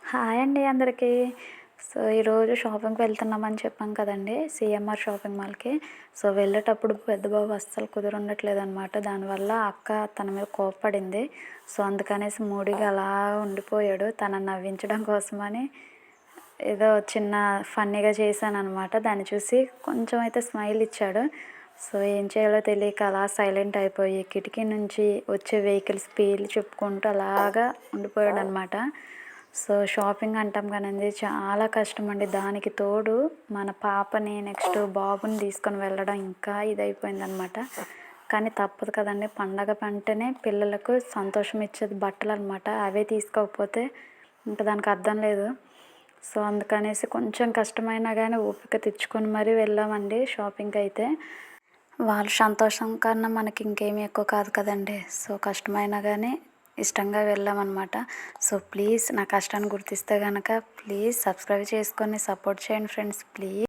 Hi అండి అందరికీ. So, ఈరోజు షాపింగ్‌కి వెళ్తున్నామని చెప్పాం కదండీ! సీఎంఆర్ షాపింగ్ మాల్‌కి. సో, వెళ్ళేటప్పుడు పెద్ద బాబు అస్సలు కుదురుండట్లేదనమాట. దానివల్ల అక్క తన మీద కోప్పడింది. సో, అందుకనేసి మూడీగా అలా ఉండిపోయాడు. తనని నవ్వించడం కోసమని ఏదో చిన్న ఫన్నీగా చేశాననమాట. దాన్ని చూసి కొంచెం అయితే స్మైల్ ఇచ్చాడు. సో, ఏం చేయాలో తెలియక అలా సైలెంట్ అయిపోయి కిటికీ నుంచి వచ్చే వెహికల్స్ పేర్లు చెప్పుకుంటూ అలాగా ఉండిపోయాడనమాట. సో, షాపింగ్ అంటాం కానండి చాలా కష్టమండి. దానికి తోడు మన పాపని నెక్స్ట్ బాబుని తీసుకొని వెళ్ళడం ఇంకా ఇదైపోయిందనమాట. కానీ తప్పదు కదండీ! పండగ అంటేనే పిల్లలకు సంతోషం ఇచ్చేది బట్టలనమాట. అవే తీసుకోకపోతే ఇంక దానికి అర్థం లేదు. సో, అందుకనేసి కొంచెం కష్టమైనా కానీ ఓపిక తెచ్చుకొని మరీ వెళ్ళామండి షాపింగ్‌కైతే. వాళ్ళ సంతోషం కన్నా మనకి ఇంకేమి ఎక్కువ కాదు కదండీ! సో, కష్టమైనా కానీ ఇష్టంగా వెళ్ళామన్నమాట. సో, ప్లీజ్ నా కష్టాన్ని గుర్తిస్తే గనక ప్లీజ్ సబ్స్క్రైబ్ చేసుకొని సపోర్ట్ చేయండి ఫ్రెండ్స్ ప్లీజ్.